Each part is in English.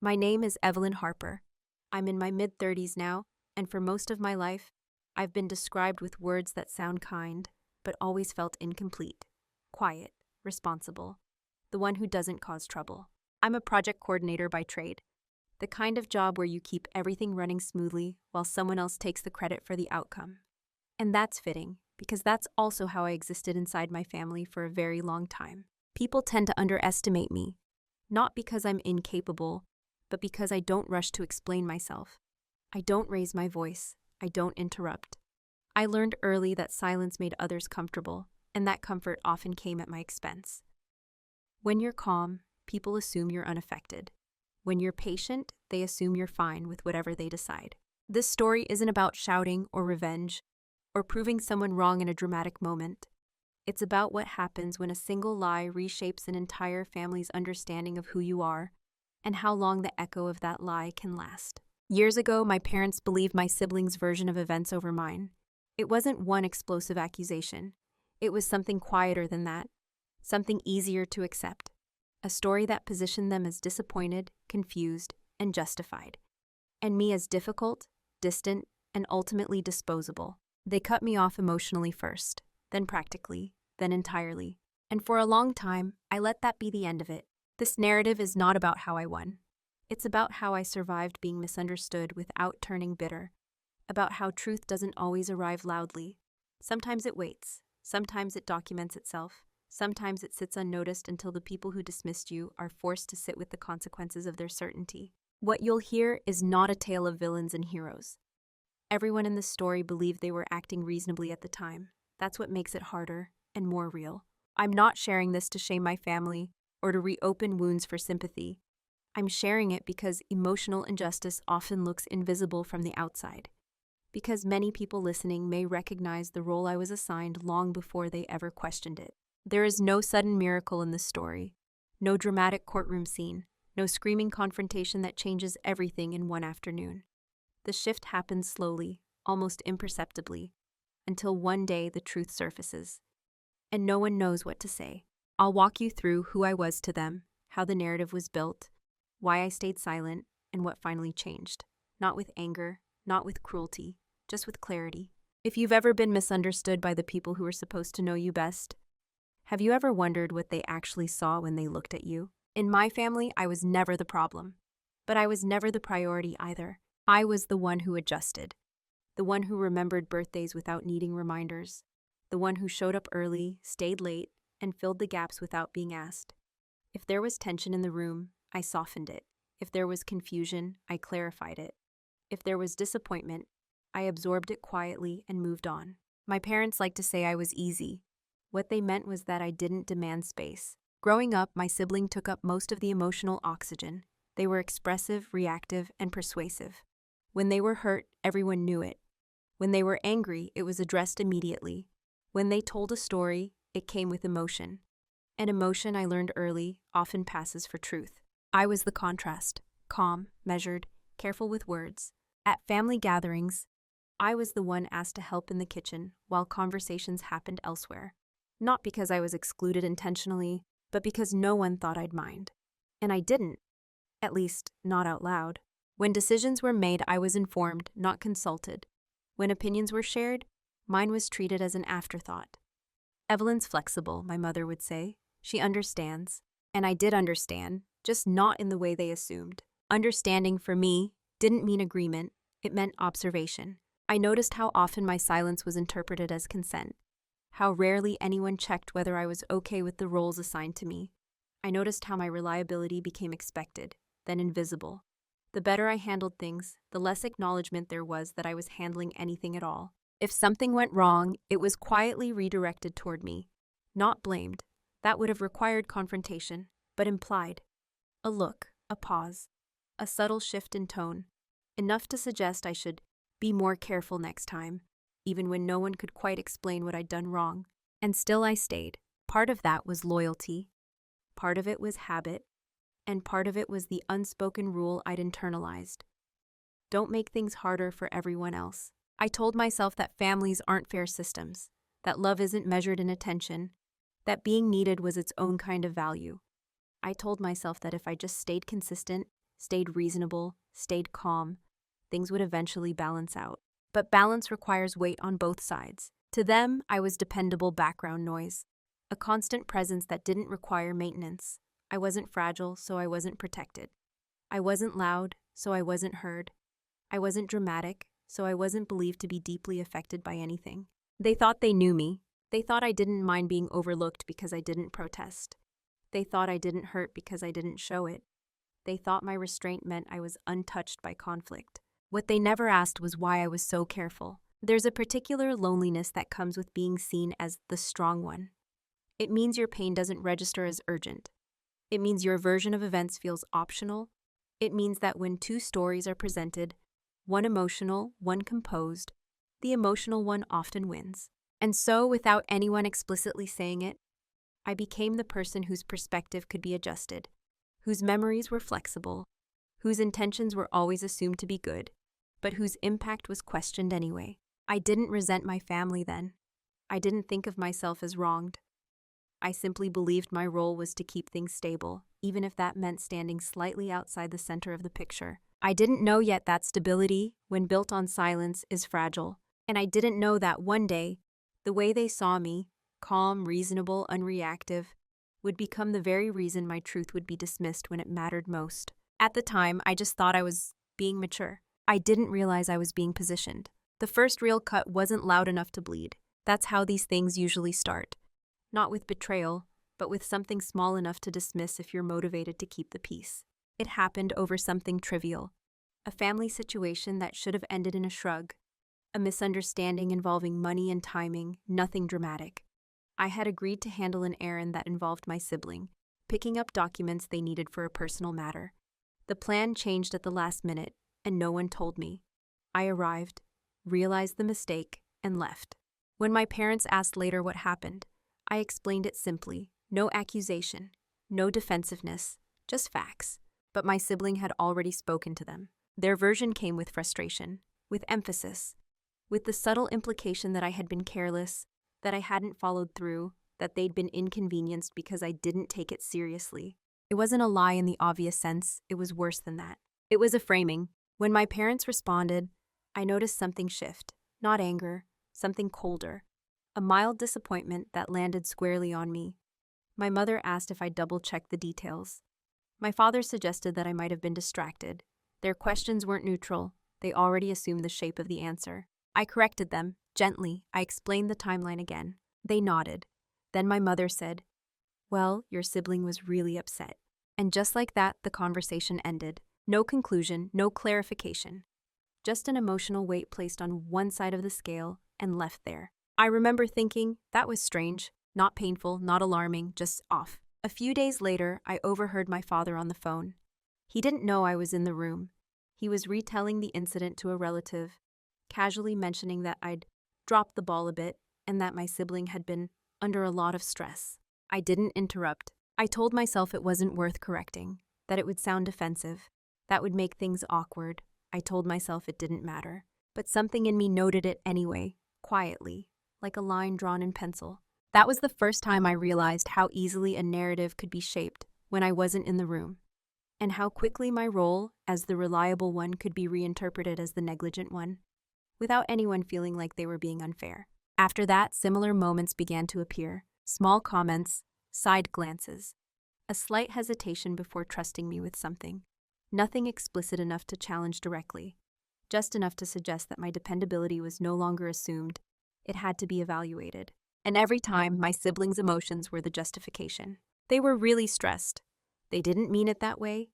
My name is Evelyn Harper. I'm in my mid-30s now, and for most of my life, I've been described with words that sound kind, but always felt incomplete. Quiet, responsible, the one who doesn't cause trouble. I'm a project coordinator by trade, the kind of job where you keep everything running smoothly while someone else takes the credit for the outcome. And that's fitting, because that's also how I existed inside my family for a very long time. People tend to underestimate me, not because I'm incapable, but because I don't rush to explain myself. I don't raise my voice. I don't interrupt. I learned early that silence made others comfortable, and that comfort often came at my expense. When you're calm, people assume you're unaffected. When you're patient, they assume you're fine with whatever they decide. This story isn't about shouting or revenge, or proving someone wrong in a dramatic moment. It's about what happens when a single lie reshapes an entire family's understanding of who you are, and how long the echo of that lie can last. Years ago, my parents believed my siblings' version of events over mine. It wasn't one explosive accusation. It was something quieter than that, something easier to accept. A story that positioned them as disappointed, confused, and justified, and me as difficult, distant, and ultimately disposable. They cut me off emotionally first, then practically, then entirely. And for a long time, I let that be the end of it. This narrative is not about how I won. It's about how I survived being misunderstood without turning bitter, about how truth doesn't always arrive loudly. Sometimes it waits, sometimes it documents itself, sometimes it sits unnoticed until the people who dismissed you are forced to sit with the consequences of their certainty. What you'll hear is not a tale of villains and heroes. Everyone in this story believed they were acting reasonably at the time. That's what makes it harder and more real. I'm not sharing this to shame my family or to reopen wounds for sympathy. I'm sharing it because emotional injustice often looks invisible from the outside. Because many people listening may recognize the role I was assigned long before they ever questioned it. There is no sudden miracle in this story, no dramatic courtroom scene, no screaming confrontation that changes everything in one afternoon. The shift happens slowly, almost imperceptibly, until one day the truth surfaces. And no one knows what to say. I'll walk you through who I was to them, how the narrative was built, why I stayed silent, and what finally changed. Not with anger, not with cruelty, just with clarity. If you've ever been misunderstood by the people who were supposed to know you best, have you ever wondered what they actually saw when they looked at you? In my family, I was never the problem, but I was never the priority either. I was the one who adjusted, the one who remembered birthdays without needing reminders, the one who showed up early, stayed late, and filled the gaps without being asked. If there was tension in the room, I softened it. If there was confusion, I clarified it. If there was disappointment, I absorbed it quietly and moved on. My parents liked to say I was easy. What they meant was that I didn't demand space. Growing up, my sibling took up most of the emotional oxygen. They were expressive, reactive, and persuasive. When they were hurt, everyone knew it. When they were angry, it was addressed immediately. When they told a story, it came with emotion. And emotion, I learned early, often passes for truth. I was the contrast, calm, measured, careful with words. At family gatherings, I was the one asked to help in the kitchen while conversations happened elsewhere. Not because I was excluded intentionally, but because no one thought I'd mind. And I didn't, at least not out loud. When decisions were made, I was informed, not consulted. When opinions were shared, mine was treated as an afterthought. Evelyn's flexible, my mother would say. She understands. And I did understand, just not in the way they assumed. Understanding, for me, didn't mean agreement. It meant observation. I noticed how often my silence was interpreted as consent. How rarely anyone checked whether I was okay with the roles assigned to me. I noticed how my reliability became expected, then invisible. The better I handled things, the less acknowledgement there was that I was handling anything at all. If something went wrong, it was quietly redirected toward me. Not blamed. That would have required confrontation, but implied. A look, a pause, a subtle shift in tone, enough to suggest I should be more careful next time, even when no one could quite explain what I'd done wrong. And still I stayed. Part of that was loyalty, part of it was habit, and part of it was the unspoken rule I'd internalized. Don't make things harder for everyone else. I told myself that families aren't fair systems, that love isn't measured in attention, that being needed was its own kind of value. I told myself that if I just stayed consistent, stayed reasonable, stayed calm, things would eventually balance out. But balance requires weight on both sides. To them, I was dependable background noise, a constant presence that didn't require maintenance. I wasn't fragile, so I wasn't protected. I wasn't loud, so I wasn't heard. I wasn't dramatic, so I wasn't believed to be deeply affected by anything. They thought they knew me. They thought I didn't mind being overlooked because I didn't protest. They thought I didn't hurt because I didn't show it. They thought my restraint meant I was untouched by conflict. What they never asked was why I was so careful. There's a particular loneliness that comes with being seen as the strong one. It means your pain doesn't register as urgent. It means your version of events feels optional. It means that when two stories are presented, one emotional, one composed, the emotional one often wins. And so, without anyone explicitly saying it, I became the person whose perspective could be adjusted, whose memories were flexible, whose intentions were always assumed to be good, but whose impact was questioned anyway. I didn't resent my family then. I didn't think of myself as wronged. I simply believed my role was to keep things stable, even if that meant standing slightly outside the center of the picture. I didn't know yet that stability, when built on silence, is fragile. And I didn't know that one day, the way they saw me, calm, reasonable, unreactive, would become the very reason my truth would be dismissed when it mattered most. At the time, I just thought I was being mature. I didn't realize I was being positioned. The first real cut wasn't loud enough to bleed. That's how these things usually start. Not with betrayal, but with something small enough to dismiss if you're motivated to keep the peace. It happened over something trivial. A family situation that should have ended in a shrug. A misunderstanding involving money and timing, nothing dramatic. I had agreed to handle an errand that involved my sibling, picking up documents they needed for a personal matter. The plan changed at the last minute, and no one told me. I arrived, realized the mistake, and left. When my parents asked later what happened, I explained it simply. No accusation, no defensiveness, just facts. But my sibling had already spoken to them. Their version came with frustration, with emphasis, with the subtle implication that I had been careless, that I hadn't followed through, that they'd been inconvenienced because I didn't take it seriously. It wasn't a lie in the obvious sense, it was worse than that. It was a framing. When my parents responded, I noticed something shift, not anger, something colder, a mild disappointment that landed squarely on me. My mother asked if I double-checked the details. My father suggested that I might have been distracted. Their questions weren't neutral, they already assumed the shape of the answer. I corrected them, gently. I explained the timeline again. They nodded. Then my mother said, "Well, your sibling was really upset." And just like that, the conversation ended. No conclusion, no clarification. Just an emotional weight placed on one side of the scale and left there. I remember thinking, that was strange. Not painful, not alarming, just off. A few days later, I overheard my father on the phone. He didn't know I was in the room. He was retelling the incident to a relative, casually mentioning that I'd dropped the ball a bit and that my sibling had been under a lot of stress. I didn't interrupt. I told myself it wasn't worth correcting, that it would sound defensive, that would make things awkward. I told myself it didn't matter. But something in me noted it anyway, quietly, like a line drawn in pencil. That was the first time I realized how easily a narrative could be shaped when I wasn't in the room, and how quickly my role as the reliable one could be reinterpreted as the negligent one, without anyone feeling like they were being unfair. After that, similar moments began to appear. Small comments, side glances, a slight hesitation before trusting me with something. Nothing explicit enough to challenge directly, just enough to suggest that my dependability was no longer assumed. It had to be evaluated. And every time, my siblings' emotions were the justification. They were really stressed. They didn't mean it that way.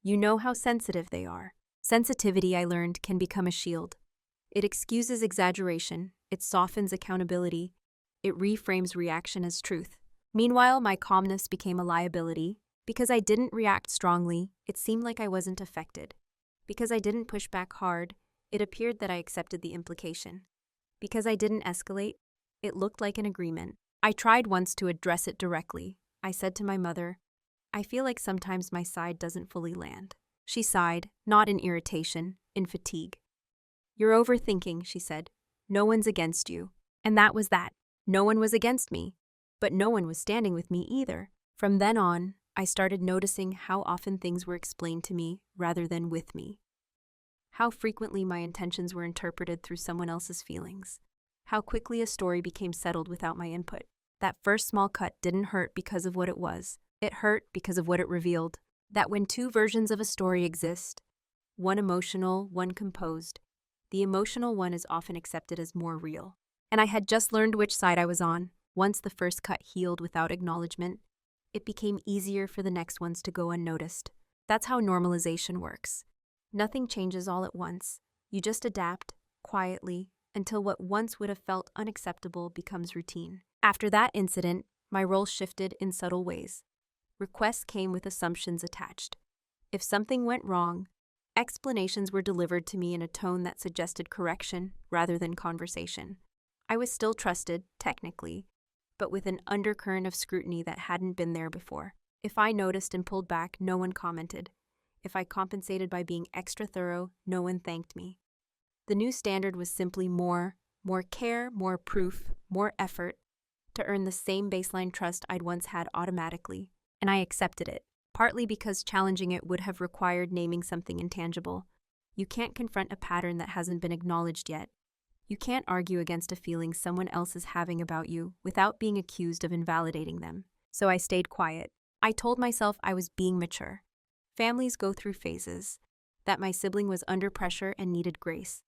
You know how sensitive they are. Sensitivity, I learned, can become a shield. It excuses exaggeration, it softens accountability, it reframes reaction as truth. Meanwhile, my calmness became a liability. Because I didn't react strongly, it seemed like I wasn't affected. Because I didn't push back hard, it appeared that I accepted the implication. Because I didn't escalate, it looked like an agreement. I tried once to address it directly. I said to my mother, "I feel like sometimes my side doesn't fully land." She sighed, not in irritation, in fatigue. "You're overthinking," she said. "No one's against you." And that was that. No one was against me. But no one was standing with me either. From then on, I started noticing how often things were explained to me rather than with me. How frequently my intentions were interpreted through someone else's feelings. How quickly a story became settled without my input. That first small cut didn't hurt because of what it was. It hurt because of what it revealed. That when two versions of a story exist, one emotional, one composed, the emotional one is often accepted as more real. And I had just learned which side I was on. Once the first cut healed without acknowledgement, it became easier for the next ones to go unnoticed. That's how normalization works. Nothing changes all at once. You just adapt, quietly, until what once would have felt unacceptable becomes routine. After that incident, my role shifted in subtle ways. Requests came with assumptions attached. If something went wrong, explanations were delivered to me in a tone that suggested correction rather than conversation. I was still trusted, technically, but with an undercurrent of scrutiny that hadn't been there before. If I noticed and pulled back, no one commented. If I compensated by being extra thorough, no one thanked me. The new standard was simply more care, more proof, more effort to earn the same baseline trust I'd once had automatically. And I accepted it, partly because challenging it would have required naming something intangible. You can't confront a pattern that hasn't been acknowledged yet. You can't argue against a feeling someone else is having about you without being accused of invalidating them. So I stayed quiet. I told myself I was being mature. Families go through phases. That my sibling was under pressure and needed grace.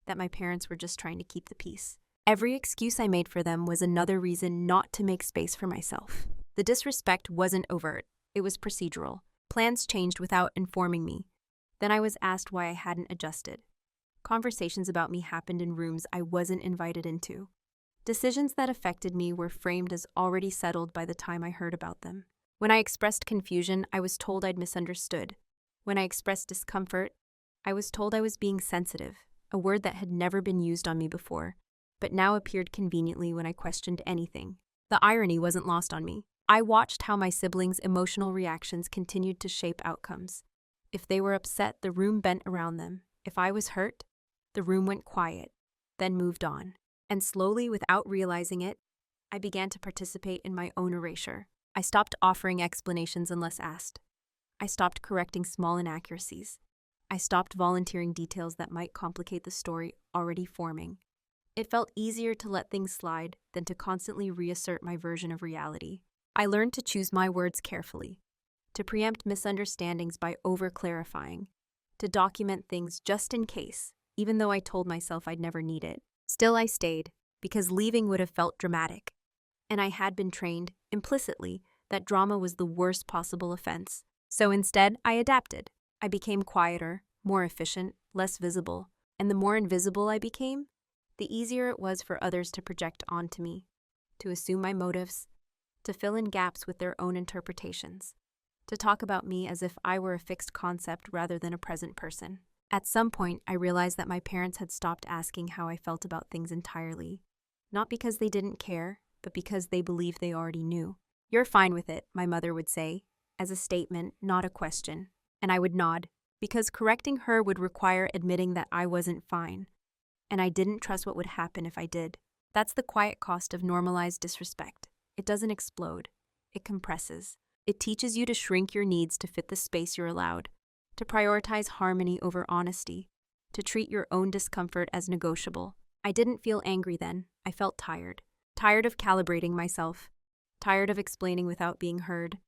That my parents were just trying to keep the peace. Every excuse I made for them was another reason not to make space for myself. The disrespect wasn't overt. It was procedural. Plans changed without informing me. Then I was asked why I hadn't adjusted. Conversations about me happened in rooms I wasn't invited into. Decisions that affected me were framed as already settled by the time I heard about them. When I expressed confusion, I was told I'd misunderstood. When I expressed discomfort, I was told I was being sensitive, a word that had never been used on me before, but now appeared conveniently when I questioned anything. The irony wasn't lost on me. I watched how my siblings' emotional reactions continued to shape outcomes. If they were upset, the room bent around them. If I was hurt, the room went quiet, then moved on. And slowly, without realizing it, I began to participate in my own erasure. I stopped offering explanations unless asked. I stopped correcting small inaccuracies. I stopped volunteering details that might complicate the story already forming. It felt easier to let things slide than to constantly reassert my version of reality. I learned to choose my words carefully, to preempt misunderstandings by over-clarifying, to document things just in case, even though I told myself I'd never need it. Still, I stayed, because leaving would have felt dramatic. And I had been trained, implicitly, that drama was the worst possible offense. So instead, I adapted. I became quieter, more efficient, less visible. And the more invisible I became, the easier it was for others to project onto me, to assume my motives, to fill in gaps with their own interpretations, to talk about me as if I were a fixed concept rather than a present person. At some point, I realized that my parents had stopped asking how I felt about things entirely, not because they didn't care, but because they believed they already knew. "You're fine with it," my mother would say, as a statement, not a question. And I would nod, because correcting her would require admitting that I wasn't fine, and I didn't trust what would happen if I did. That's the quiet cost of normalized disrespect. It doesn't explode. It compresses. It teaches you to shrink your needs to fit the space you're allowed, to prioritize harmony over honesty, to treat your own discomfort as negotiable. I didn't feel angry then. I felt tired. Tired of calibrating myself. Tired of explaining without being heard.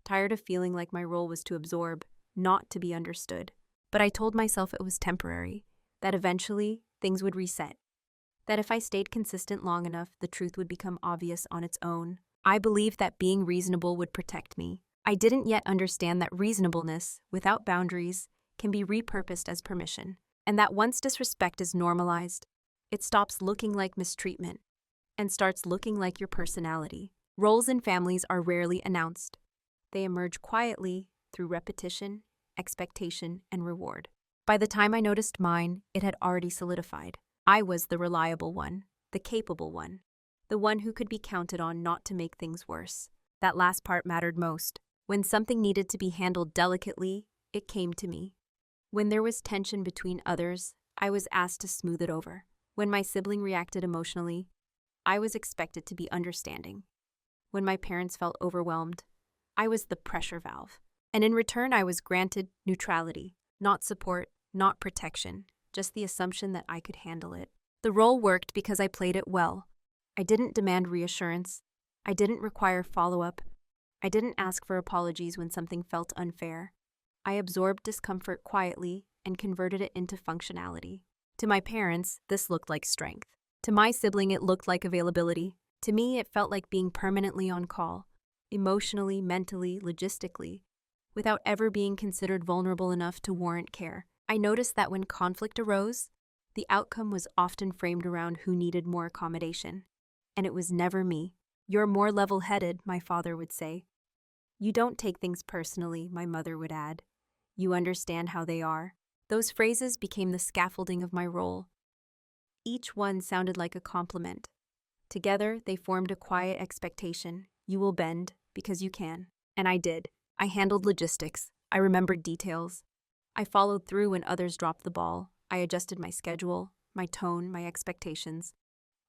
Tired of feeling like my role was to absorb, not to be understood. But I told myself it was temporary, that eventually things would reset, that if I stayed consistent long enough, the truth would become obvious on its own. I believed that being reasonable would protect me. I didn't yet understand that reasonableness, without boundaries, can be repurposed as permission, and that once disrespect is normalized, it stops looking like mistreatment and starts looking like your personality. Roles in families are rarely announced. They emerge quietly through repetition, expectation, and reward. By the time I noticed mine, it had already solidified. I was the reliable one, the capable one, the one who could be counted on not to make things worse. That last part mattered most. When something needed to be handled delicately, it came to me. When there was tension between others, I was asked to smooth it over. When my sibling reacted emotionally, I was expected to be understanding. When my parents felt overwhelmed, I was the pressure valve. And in return, I was granted neutrality, not support, not protection, just the assumption that I could handle it. The role worked because I played it well. I didn't demand reassurance. I didn't require follow-up. I didn't ask for apologies when something felt unfair. I absorbed discomfort quietly and converted it into functionality. To my parents, this looked like strength. To my sibling, it looked like availability. To me, it felt like being permanently on call, emotionally, mentally, logistically, without ever being considered vulnerable enough to warrant care. I noticed that when conflict arose, the outcome was often framed around who needed more accommodation. And it was never me. "You're more level-headed," my father would say. "You don't take things personally," my mother would add. "You understand how they are." Those phrases became the scaffolding of my role. Each one sounded like a compliment. Together, they formed a quiet expectation. You will bend because you can. And I did. I handled logistics. I remembered details. I followed through when others dropped the ball. I adjusted my schedule, my tone, my expectations,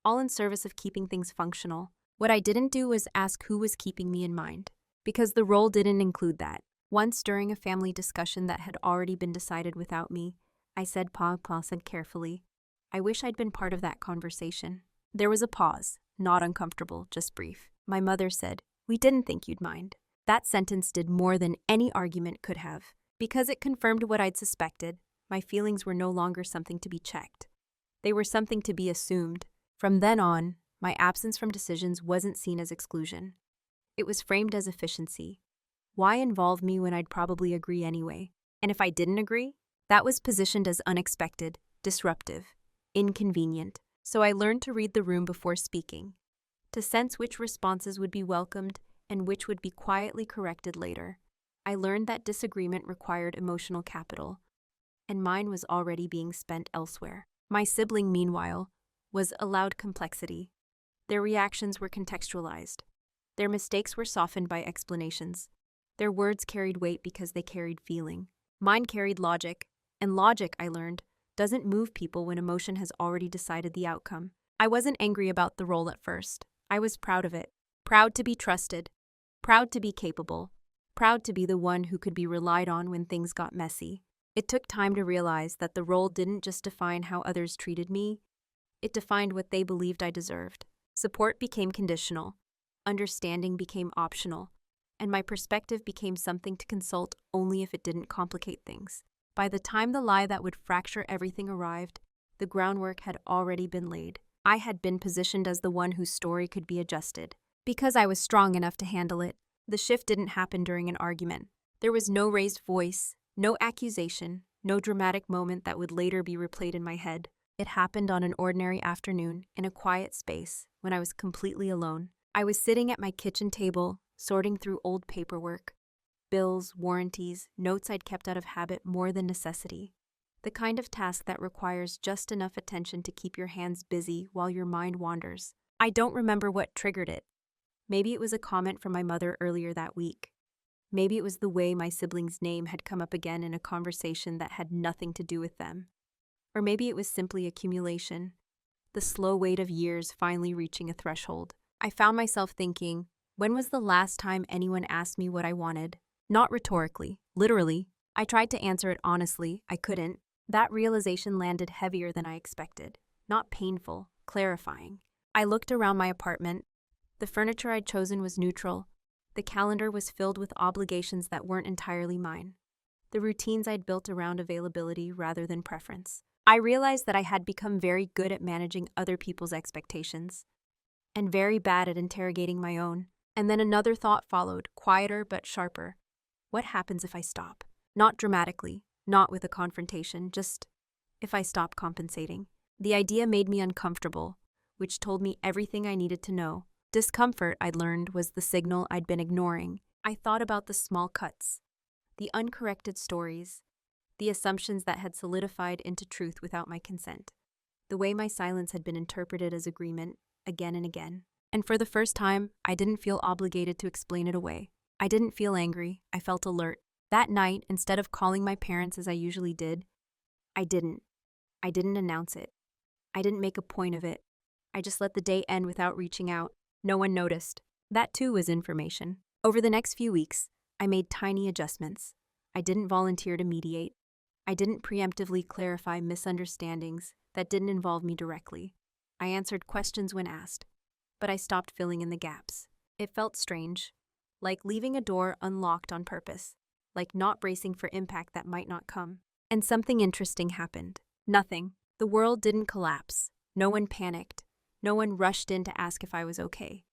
all in service of keeping things functional. What I didn't do was ask who was keeping me in mind, because the role didn't include that. Once during a family discussion that had already been decided without me, I said, Pa said carefully, "I wish I'd been part of that conversation." There was a pause, not uncomfortable, just brief. My mother said, "We didn't think you'd mind." That sentence did more than any argument could have. Because it confirmed what I'd suspected, my feelings were no longer something to be checked. They were something to be assumed. From then on, my absence from decisions wasn't seen as exclusion. It was framed as efficiency. Why involve me when I'd probably agree anyway? And if I didn't agree, that was positioned as unexpected, disruptive, inconvenient. So I learned to read the room before speaking, to sense which responses would be welcomed and which would be quietly corrected later. I learned that disagreement required emotional capital, and mine was already being spent elsewhere. My sibling, meanwhile, was allowed complexity. Their reactions were contextualized. Their mistakes were softened by explanations. Their words carried weight because they carried feeling. Mine carried logic, and logic, I learned, doesn't move people when emotion has already decided the outcome. I wasn't angry about the role at first. I was proud of it. Proud to be trusted. Proud to be capable. Proud to be the one who could be relied on when things got messy. It took time to realize that the role didn't just define how others treated me, it defined what they believed I deserved. Support became conditional. Understanding became optional. And my perspective became something to consult only if it didn't complicate things. By the time the lie that would fracture everything arrived, the groundwork had already been laid. I had been positioned as the one whose story could be adjusted. Because I was strong enough to handle it, the shift didn't happen during an argument. There was no raised voice, no accusation, no dramatic moment that would later be replayed in my head. It happened on an ordinary afternoon, in a quiet space, when I was completely alone. I was sitting at my kitchen table, sorting through old paperwork, bills, warranties, notes I'd kept out of habit more than necessity. The kind of task that requires just enough attention to keep your hands busy while your mind wanders. I don't remember what triggered it. Maybe it was a comment from my mother earlier that week. Maybe it was the way my sibling's name had come up again in a conversation that had nothing to do with them. Or maybe it was simply accumulation, the slow weight of years finally reaching a threshold. I found myself thinking, when was the last time anyone asked me what I wanted? Not rhetorically, literally. I tried to answer it honestly, I couldn't. That realization landed heavier than I expected. Not painful, clarifying. I looked around my apartment. The furniture I'd chosen was neutral. The calendar was filled with obligations that weren't entirely mine. The routines I'd built around availability rather than preference. I realized that I had become very good at managing other people's expectations, and very bad at interrogating my own. And then another thought followed, quieter but sharper. What happens if I stop? Not dramatically, not with a confrontation, just if I stop compensating. The idea made me uncomfortable, which told me everything I needed to know. Discomfort, I'd learned, was the signal I'd been ignoring. I thought about the small cuts, the uncorrected stories, the assumptions that had solidified into truth without my consent, the way my silence had been interpreted as agreement again and again. And for the first time, I didn't feel obligated to explain it away. I didn't feel angry, I felt alert. That night, instead of calling my parents as I usually did, I didn't. I didn't announce it. I didn't make a point of it. I just let the day end without reaching out. No one noticed. That too was information. Over the next few weeks, I made tiny adjustments. I didn't volunteer to mediate. I didn't preemptively clarify misunderstandings that didn't involve me directly. I answered questions when asked, but I stopped filling in the gaps. It felt strange, like leaving a door unlocked on purpose, like not bracing for impact that might not come. And something interesting happened. Nothing. The world didn't collapse. No one panicked. No one rushed in to ask if I was okay.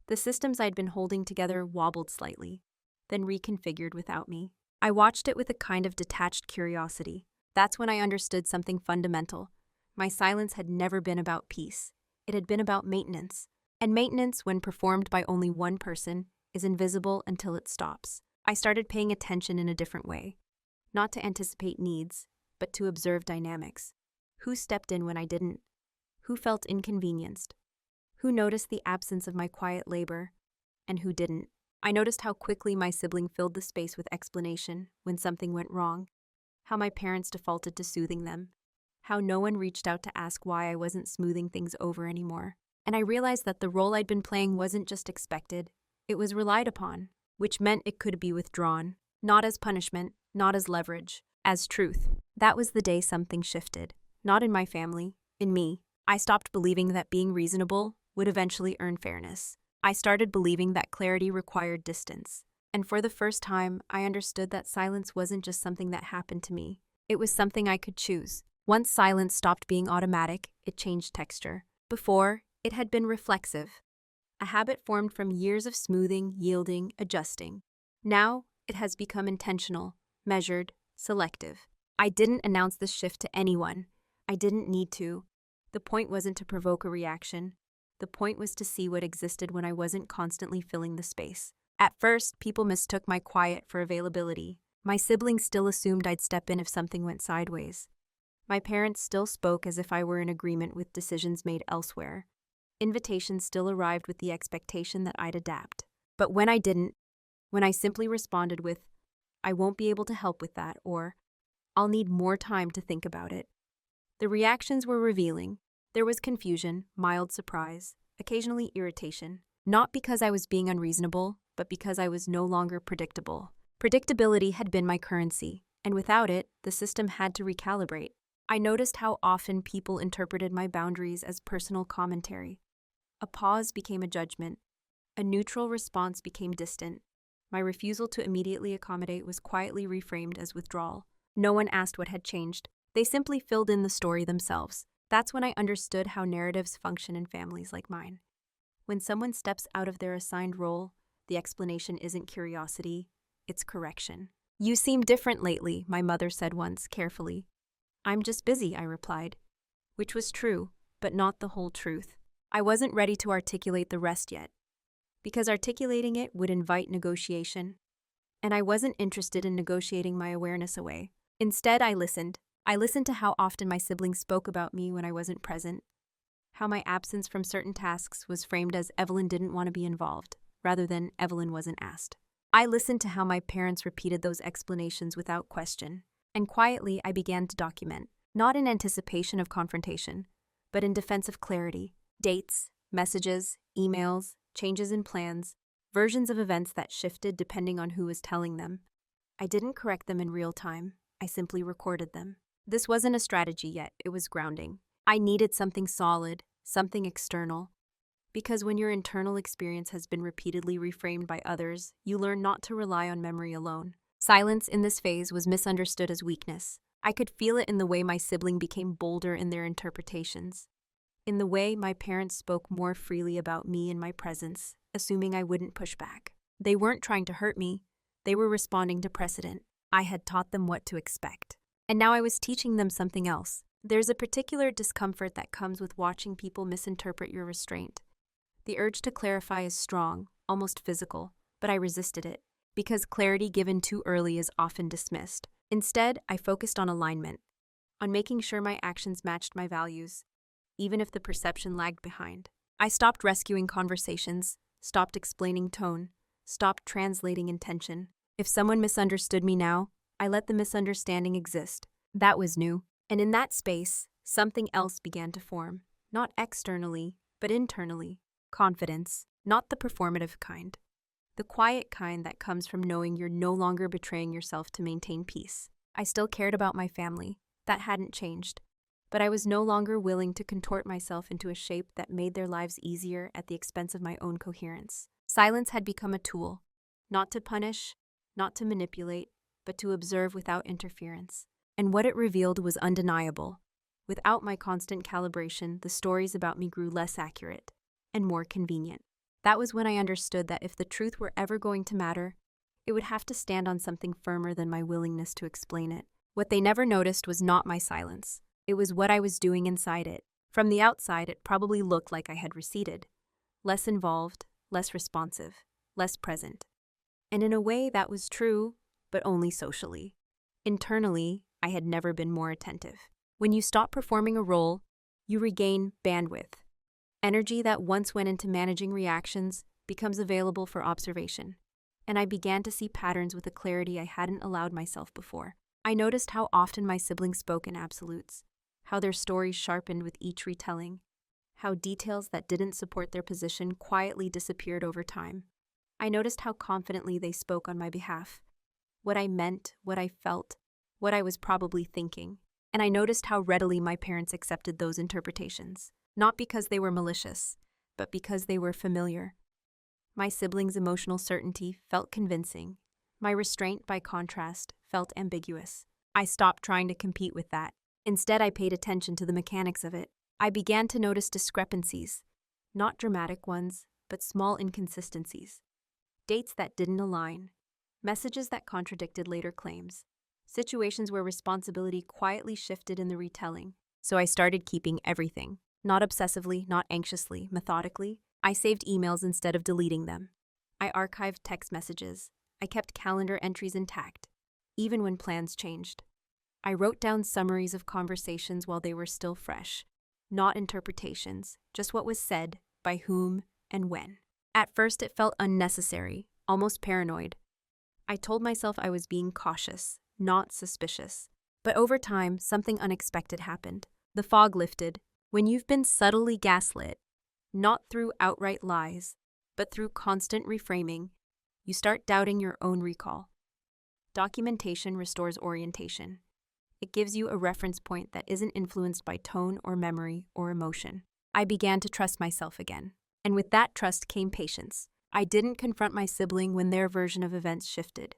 The systems I'd been holding together wobbled slightly, then reconfigured without me. I watched it with a kind of detached curiosity. That's when I understood something fundamental. My silence had never been about peace. It had been about maintenance. And maintenance, when performed by only one person, is invisible until it stops. I started paying attention in a different way. Not to anticipate needs, but to observe dynamics. Who stepped in when I didn't? Who felt inconvenienced? Who noticed the absence of my quiet labor? And who didn't? I noticed how quickly my sibling filled the space with explanation when something went wrong, how my parents defaulted to soothing them, how no one reached out to ask why I wasn't smoothing things over anymore. And I realized that the role I'd been playing wasn't just expected, it was relied upon, which meant it could be withdrawn, not as punishment, not as leverage, as truth. That was the day something shifted. Not in my family, in me. I stopped believing that being reasonable would eventually earn fairness. I started believing that clarity required distance. And for the first time, I understood that silence wasn't just something that happened to me. It was something I could choose. Once silence stopped being automatic, it changed texture. Before, it had been reflexive. A habit formed from years of smoothing, yielding, adjusting. Now, it has become intentional, measured, selective. I didn't announce this shift to anyone. I didn't need to. The point wasn't to provoke a reaction. The point was to see what existed when I wasn't constantly filling the space. At first, people mistook my quiet for availability. My siblings still assumed I'd step in if something went sideways. My parents still spoke as if I were in agreement with decisions made elsewhere. Invitations still arrived with the expectation that I'd adapt. But when I didn't, when I simply responded with, "I won't be able to help with that," or "I'll need more time to think about it," the reactions were revealing. There was confusion, mild surprise, occasionally irritation. Not because I was being unreasonable, but because I was no longer predictable. Predictability had been my currency, and without it, the system had to recalibrate. I noticed how often people interpreted my boundaries as personal commentary. A pause became a judgment. A neutral response became distant. My refusal to immediately accommodate was quietly reframed as withdrawal. No one asked what had changed. They simply filled in the story themselves. That's when I understood how narratives function in families like mine. When someone steps out of their assigned role, the explanation isn't curiosity, it's correction. "You seem different lately," my mother said once, carefully. "I'm just busy," I replied, which was true, but not the whole truth. I wasn't ready to articulate the rest yet, because articulating it would invite negotiation, and I wasn't interested in negotiating my awareness away. Instead, I listened. I listened to how often my siblings spoke about me when I wasn't present, how my absence from certain tasks was framed as Evelyn didn't want to be involved, rather than Evelyn wasn't asked. I listened to how my parents repeated those explanations without question, and quietly I began to document, not in anticipation of confrontation, but in defense of clarity. Dates, messages, emails, changes in plans, versions of events that shifted depending on who was telling them. I didn't correct them in real time, I simply recorded them. This wasn't a strategy yet, it was grounding. I needed something solid, something external. Because when your internal experience has been repeatedly reframed by others, you learn not to rely on memory alone. Silence in this phase was misunderstood as weakness. I could feel it in the way my sibling became bolder in their interpretations. In the way my parents spoke more freely about me in my presence, assuming I wouldn't push back. They weren't trying to hurt me, they were responding to precedent. I had taught them what to expect. And now I was teaching them something else. There's a particular discomfort that comes with watching people misinterpret your restraint. The urge to clarify is strong, almost physical, but I resisted it, because clarity given too early is often dismissed. Instead, I focused on alignment, on making sure my actions matched my values, even if the perception lagged behind. I stopped rescuing conversations, stopped explaining tone, stopped translating intention. If someone misunderstood me now, I let the misunderstanding exist. That was new. And in that space, something else began to form. Not externally, but internally. Confidence. Not the performative kind, The quiet kind that comes from knowing you're no longer betraying yourself to maintain peace. I still cared about my family. That hadn't changed. But I was no longer willing to contort myself into a shape that made their lives easier at the expense of my own coherence. Silence had become a tool, not to punish, not to manipulate, but to observe without interference. And what it revealed was undeniable. Without my constant calibration, the stories about me grew less accurate and more convenient. That was when I understood that if the truth were ever going to matter, it would have to stand on something firmer than my willingness to explain it. What they never noticed was not my silence. It was what I was doing inside it. From the outside, it probably looked like I had receded. Less involved, less responsive, less present. And in a way, that was true, but only socially. Internally, I had never been more attentive. When you stop performing a role, you regain bandwidth. Energy that once went into managing reactions becomes available for observation. And I began to see patterns with a clarity I hadn't allowed myself before. I noticed how often my siblings spoke in absolutes, how their stories sharpened with each retelling, how details that didn't support their position quietly disappeared over time. I noticed how confidently they spoke on my behalf, what I meant, what I felt, what I was probably thinking. And I noticed how readily my parents accepted those interpretations, not because they were malicious, but because they were familiar. My siblings' emotional certainty felt convincing. My restraint, by contrast, felt ambiguous. I stopped trying to compete with that. Instead, I paid attention to the mechanics of it. I began to notice discrepancies, not dramatic ones, but small inconsistencies. Dates that didn't align, messages that contradicted later claims, situations where responsibility quietly shifted in the retelling. So I started keeping everything. Not obsessively, not anxiously, methodically. I saved emails instead of deleting them. I archived text messages. I kept calendar entries intact, even when plans changed. I wrote down summaries of conversations while they were still fresh, not interpretations, just what was said, by whom, and when. At first, it felt unnecessary, almost paranoid. I told myself I was being cautious, not suspicious. But over time, something unexpected happened. The fog lifted. When you've been subtly gaslit, not through outright lies, but through constant reframing, you start doubting your own recall. Documentation restores orientation. It gives you a reference point that isn't influenced by tone or memory or emotion. I began to trust myself again. And with that trust came patience. I didn't confront my sibling when their version of events shifted.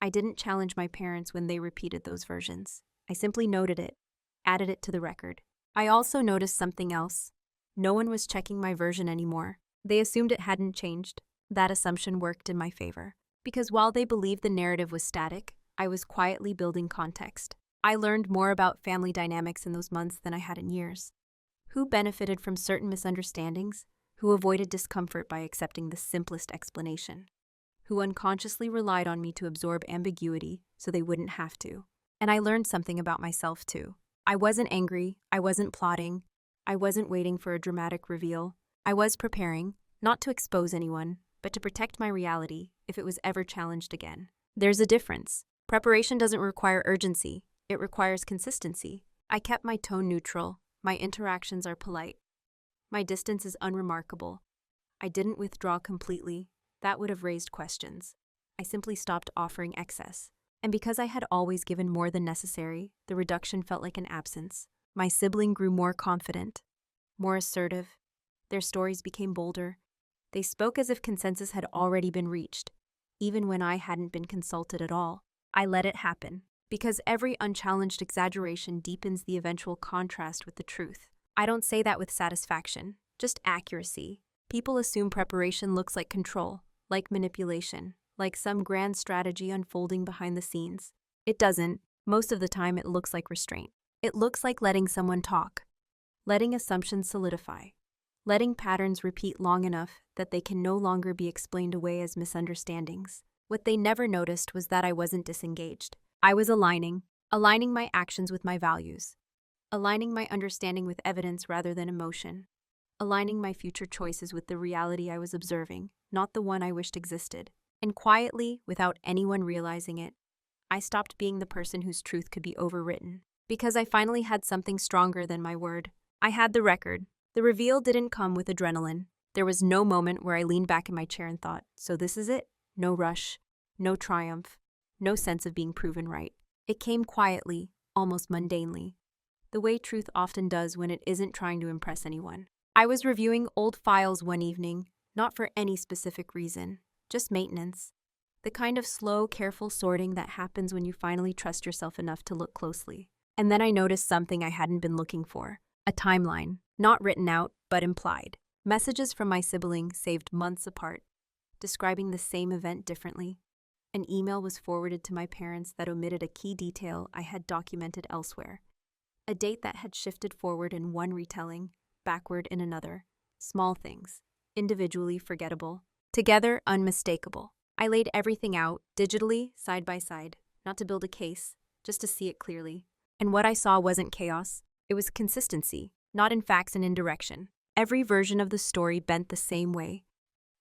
I didn't challenge my parents when they repeated those versions. I simply noted it, added it to the record. I also noticed something else. No one was checking my version anymore. They assumed it hadn't changed. That assumption worked in my favor. Because while they believed the narrative was static, I was quietly building context. I learned more about family dynamics in those months than I had in years. Who benefited from certain misunderstandings? Who avoided discomfort by accepting the simplest explanation? Who unconsciously relied on me to absorb ambiguity so they wouldn't have to? And I learned something about myself too. I wasn't angry, I wasn't plotting, I wasn't waiting for a dramatic reveal. I was preparing, not to expose anyone, but to protect my reality if it was ever challenged again. There's a difference. Preparation doesn't require urgency, it requires consistency. I kept my tone neutral, my interactions are polite. My distance is unremarkable. I didn't withdraw completely, that would have raised questions. I simply stopped offering excess. And because I had always given more than necessary, the reduction felt like an absence. My sibling grew more confident, more assertive. Their stories became bolder. They spoke as if consensus had already been reached, even when I hadn't been consulted at all. I let it happen, because every unchallenged exaggeration deepens the eventual contrast with the truth. I don't say that with satisfaction, just accuracy. People assume preparation looks like control, like manipulation, like some grand strategy unfolding behind the scenes. It doesn't. Most of the time, it looks like restraint. It looks like letting someone talk, letting assumptions solidify, letting patterns repeat long enough that they can no longer be explained away as misunderstandings. What they never noticed was that I wasn't disengaged. I was aligning my actions with my values, aligning my understanding with evidence rather than emotion, aligning my future choices with the reality I was observing, not the one I wished existed. And quietly, without anyone realizing it, I stopped being the person whose truth could be overwritten. Because I finally had something stronger than my word. I had the record. The reveal didn't come with adrenaline. There was no moment where I leaned back in my chair and thought, so this is it? No rush, no triumph, no sense of being proven right. It came quietly, almost mundanely, the way truth often does when it isn't trying to impress anyone. I was reviewing old files one evening, not for any specific reason, just maintenance. The kind of slow, careful sorting that happens when you finally trust yourself enough to look closely. And then I noticed something I hadn't been looking for. A timeline, not written out, but implied. Messages from my sibling saved months apart, describing the same event differently. An email was forwarded to my parents that omitted a key detail I had documented elsewhere. A date that had shifted forward in one retelling, backward in another. Small things, individually forgettable, together unmistakable. I laid everything out, digitally, side by side, not to build a case, just to see it clearly. And what I saw wasn't chaos, it was consistency, not in facts and in direction. Every version of the story bent the same way.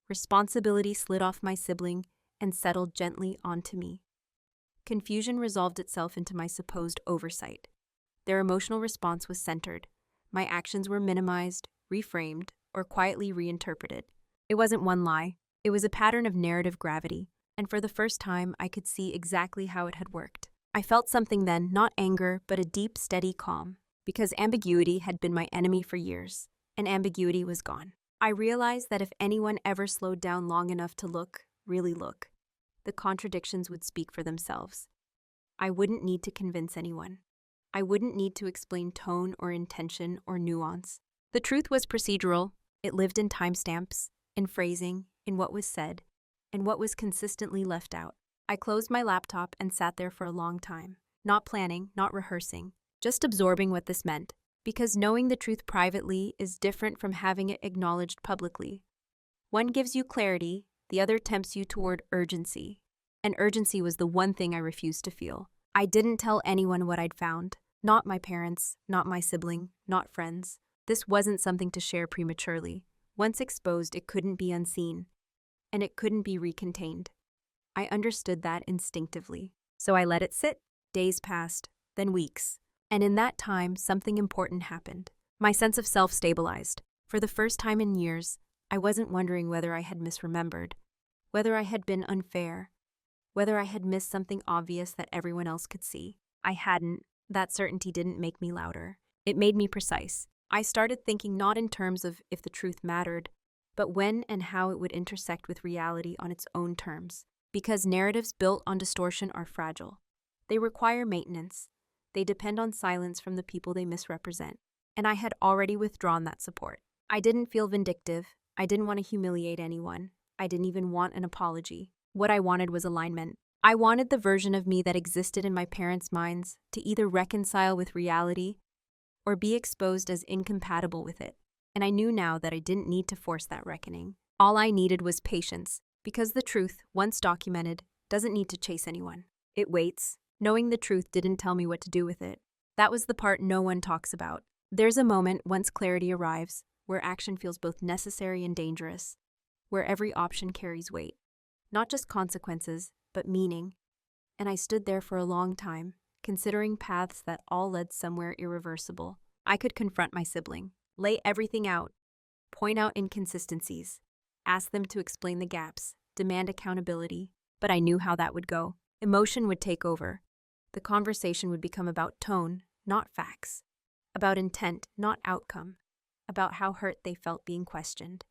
Responsibility slid off my sibling and settled gently onto me. Confusion resolved itself into my supposed oversight. Their emotional response was centered. My actions were minimized, reframed, or quietly reinterpreted. It wasn't one lie. It was a pattern of narrative gravity, and for the first time, I could see exactly how it had worked. I felt something then, not anger, but a deep, steady calm, because ambiguity had been my enemy for years, and ambiguity was gone. I realized that if anyone ever slowed down long enough to look, really look, the contradictions would speak for themselves. I wouldn't need to convince anyone. I wouldn't need to explain tone or intention or nuance. The truth was procedural. It lived in timestamps, in phrasing, in what was said, and what was consistently left out. I closed my laptop and sat there for a long time, not planning, not rehearsing, just absorbing what this meant, because knowing the truth privately is different from having it acknowledged publicly. One gives you clarity, the other tempts you toward urgency, and urgency was the one thing I refused to feel. I didn't tell anyone what I'd found, not my parents, not my sibling, not friends. This wasn't something to share prematurely. Once exposed, it couldn't be unseen, and it couldn't be recontained. I understood that instinctively, so I let it sit. Days passed, then weeks, and in that time, something important happened. My sense of self stabilized. For the first time in years, I wasn't wondering whether I had misremembered, whether I had been unfair, whether I had missed something obvious that everyone else could see. I hadn't. That certainty didn't make me louder. It made me precise. I started thinking not in terms of if the truth mattered, but when and how it would intersect with reality on its own terms. Because narratives built on distortion are fragile. They require maintenance. They depend on silence from the people they misrepresent. And I had already withdrawn that support. I didn't feel vindictive. I didn't want to humiliate anyone. I didn't even want an apology. What I wanted was alignment. I wanted the version of me that existed in my parents' minds to either reconcile with reality or be exposed as incompatible with it. And I knew now that I didn't need to force that reckoning. All I needed was patience, because the truth, once documented, doesn't need to chase anyone. It waits. Knowing the truth didn't tell me what to do with it. That was the part no one talks about. There's a moment, once clarity arrives, where action feels both necessary and dangerous, where every option carries weight. Not just consequences, but meaning. And I stood there for a long time, considering paths that all led somewhere irreversible. I could confront my sibling, lay everything out, point out inconsistencies, ask them to explain the gaps, demand accountability, but I knew how that would go. Emotion would take over. The conversation would become about tone, not facts, about intent, not outcome, about how hurt they felt being questioned.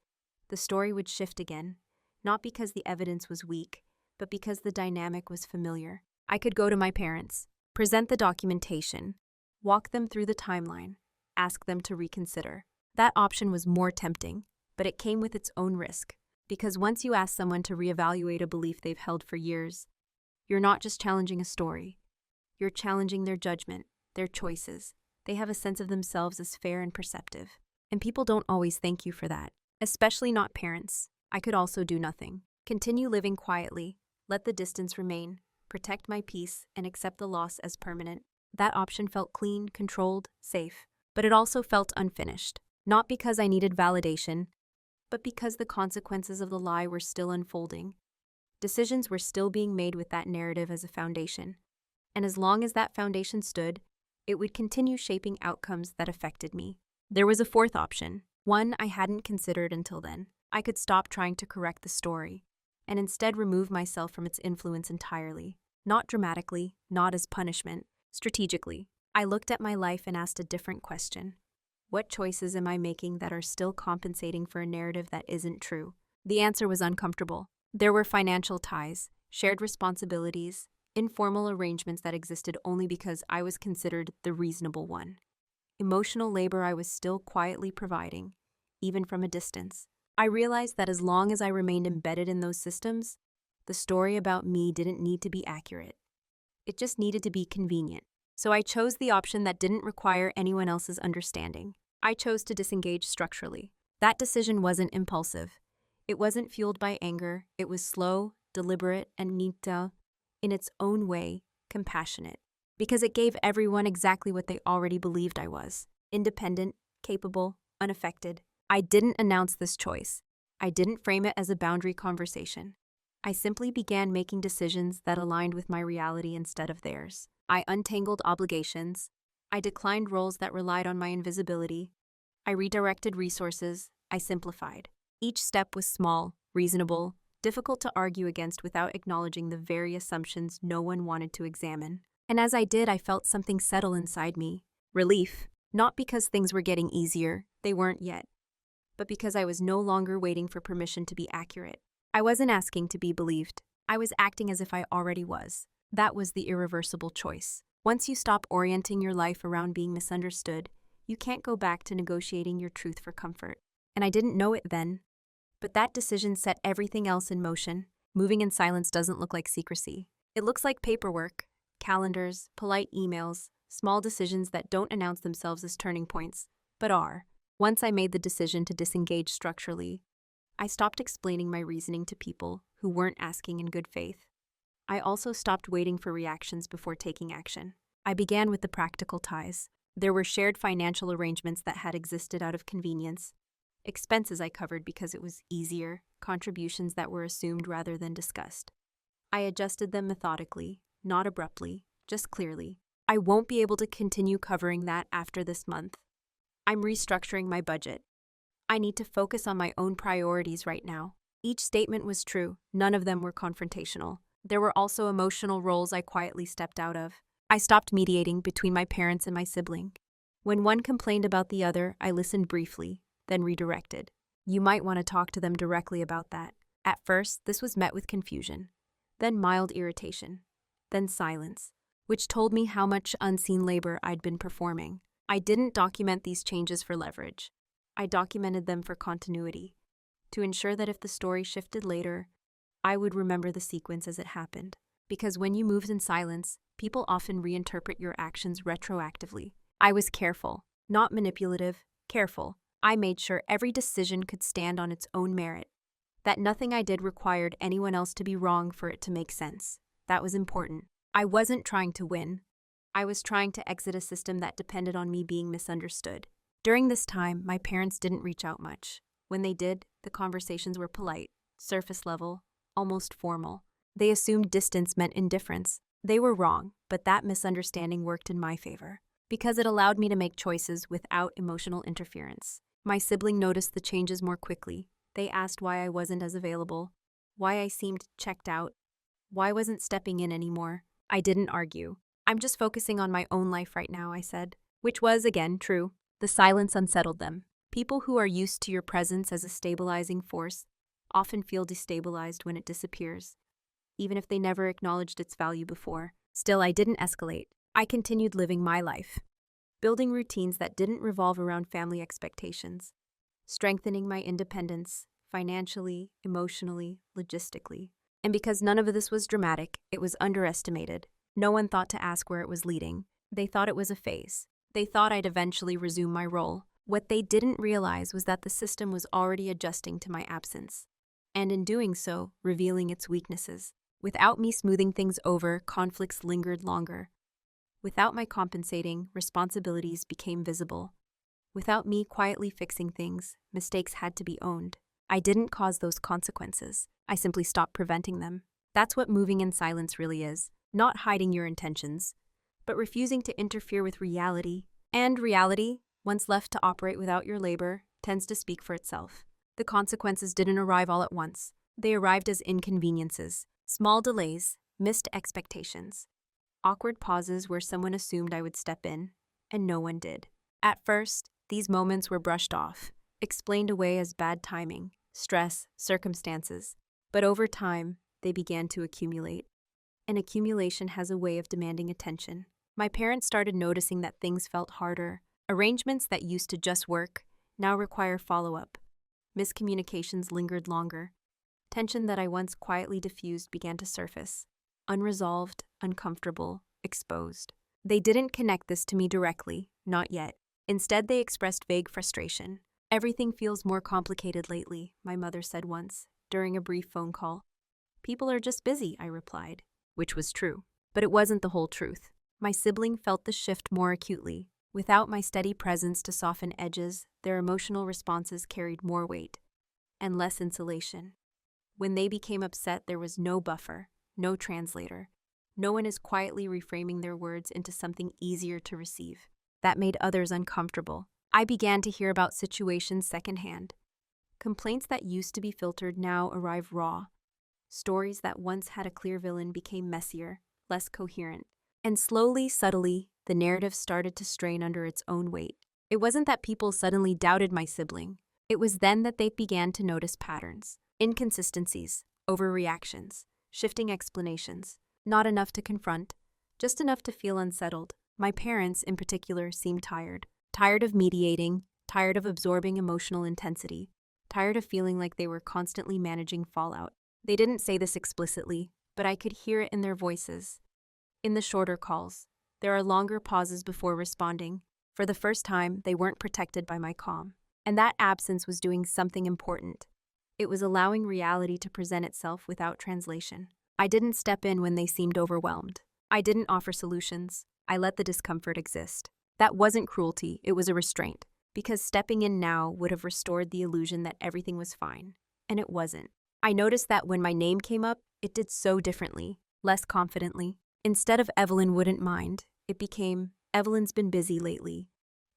The story would shift again, not because the evidence was weak, but because the dynamic was familiar. I could go to my parents, present the documentation, walk them through the timeline, ask them to reconsider. That option was more tempting, but it came with its own risk, because once you ask someone to reevaluate a belief they've held for years, you're not just challenging a story. You're challenging their judgment, their choices. They have a sense of themselves as fair and perceptive. And people don't always thank you for that, especially not parents. I could also do nothing. Continue living quietly, let the distance remain, protect my peace, and accept the loss as permanent. That option felt clean, controlled, safe, but it also felt unfinished. Not because I needed validation, but because the consequences of the lie were still unfolding. Decisions were still being made with that narrative as a foundation. And as long as that foundation stood, it would continue shaping outcomes that affected me. There was a fourth option, one I hadn't considered until then. I could stop trying to correct the story and instead remove myself from its influence entirely. Not dramatically, not as punishment, strategically. I looked at my life and asked a different question. What choices am I making that are still compensating for a narrative that isn't true? The answer was uncomfortable. There were financial ties, shared responsibilities, informal arrangements that existed only because I was considered the reasonable one. Emotional labor I was still quietly providing, even from a distance. I realized that as long as I remained embedded in those systems, the story about me didn't need to be accurate. It just needed to be convenient. So I chose the option that didn't require anyone else's understanding. I chose to disengage structurally. That decision wasn't impulsive. It wasn't fueled by anger. It was slow, deliberate, and in its own way, compassionate. Because it gave everyone exactly what they already believed I was. Independent, capable, unaffected. I didn't announce this choice. I didn't frame it as a boundary conversation. I simply began making decisions that aligned with my reality instead of theirs. I untangled obligations. I declined roles that relied on my invisibility. I redirected resources. I simplified. Each step was small, reasonable, difficult to argue against without acknowledging the very assumptions no one wanted to examine. And as I did, I felt something settle inside me. Relief, not because things were getting easier, they weren't yet, but because I was no longer waiting for permission to be accurate. I wasn't asking to be believed. I was acting as if I already was. That was the irreversible choice. Once you stop orienting your life around being misunderstood, you can't go back to negotiating your truth for comfort. And I didn't know it then, but that decision set everything else in motion. Moving in silence doesn't look like secrecy. It looks like paperwork, calendars, polite emails, small decisions that don't announce themselves as turning points, but are. Once I made the decision to disengage structurally, I stopped explaining my reasoning to people who weren't asking in good faith. I also stopped waiting for reactions before taking action. I began with the practical ties. There were shared financial arrangements that had existed out of convenience, expenses I covered because it was easier, contributions that were assumed rather than discussed. I adjusted them methodically, not abruptly, just clearly. I won't be able to continue covering that after this month. I'm restructuring my budget. I need to focus on my own priorities right now. Each statement was true. None of them were confrontational. There were also emotional roles I quietly stepped out of. I stopped mediating between my parents and my sibling. When one complained about the other, I listened briefly, then redirected. You might want to talk to them directly about that. At first, this was met with confusion, then mild irritation, then silence, which told me how much unseen labor I'd been performing. I didn't document these changes for leverage. I documented them for continuity, to ensure that if the story shifted later, I would remember the sequence as it happened. Because when you move in silence, people often reinterpret your actions retroactively. I was careful, not manipulative, careful. I made sure every decision could stand on its own merit, that nothing I did required anyone else to be wrong for it to make sense. That was important. I wasn't trying to win. I was trying to exit a system that depended on me being misunderstood. During this time, my parents didn't reach out much. When they did, the conversations were polite, surface level, almost formal. They assumed distance meant indifference. They were wrong, but that misunderstanding worked in my favor, because it allowed me to make choices without emotional interference. My sibling noticed the changes more quickly. They asked why I wasn't as available, why I seemed checked out, why I wasn't stepping in anymore. I didn't argue. I'm just focusing on my own life right now, I said, which was, again, true. The silence unsettled them. People who are used to your presence as a stabilizing force often feel destabilized when it disappears, even if they never acknowledged its value before. Still, I didn't escalate. I continued living my life, building routines that didn't revolve around family expectations, strengthening my independence, financially, emotionally, logistically. And because none of this was dramatic, it was underestimated. No one thought to ask where it was leading. They thought it was a phase. They thought I'd eventually resume my role. What they didn't realize was that the system was already adjusting to my absence, and in doing so, revealing its weaknesses. Without me smoothing things over, conflicts lingered longer. Without my compensating, responsibilities became visible. Without me quietly fixing things, mistakes had to be owned. I didn't cause those consequences. I simply stopped preventing them. That's what moving in silence really is. Not hiding your intentions, but refusing to interfere with reality. And reality, once left to operate without your labor, tends to speak for itself. The consequences didn't arrive all at once. They arrived as inconveniences, small delays, missed expectations, awkward pauses where someone assumed I would step in, and no one did. At first, these moments were brushed off, explained away as bad timing, stress, circumstances. But over time, they began to accumulate. And accumulation has a way of demanding attention. My parents started noticing that things felt harder. Arrangements that used to just work now require follow-up. Miscommunications lingered longer. Tension that I once quietly diffused began to surface. Unresolved, uncomfortable, exposed. They didn't connect this to me directly, not yet. Instead, they expressed vague frustration. "Everything feels more complicated lately," my mother said once, during a brief phone call. "People are just busy," I replied, which was true. But it wasn't the whole truth. My sibling felt the shift more acutely. Without my steady presence to soften edges, their emotional responses carried more weight and less insulation. When they became upset, there was no buffer, no translator. No one is quietly reframing their words into something easier to receive. That made others uncomfortable. I began to hear about situations secondhand. Complaints that used to be filtered now arrive raw. Stories that once had a clear villain became messier, less coherent. And slowly, subtly, the narrative started to strain under its own weight. It wasn't that people suddenly doubted my sibling. It was then that they began to notice patterns, inconsistencies, overreactions, shifting explanations. Not enough to confront, just enough to feel unsettled. My parents, in particular, seemed tired. Tired of mediating, tired of absorbing emotional intensity, tired of feeling like they were constantly managing fallout. They didn't say this explicitly, but I could hear it in their voices. In the shorter calls, there are longer pauses before responding. For the first time, they weren't protected by my calm. And that absence was doing something important. It was allowing reality to present itself without translation. I didn't step in when they seemed overwhelmed. I didn't offer solutions. I let the discomfort exist. That wasn't cruelty, it was a restraint. Because stepping in now would have restored the illusion that everything was fine. And it wasn't. I noticed that when my name came up, it did so differently, less confidently. Instead of "Evelyn wouldn't mind," it became "Evelyn's been busy lately."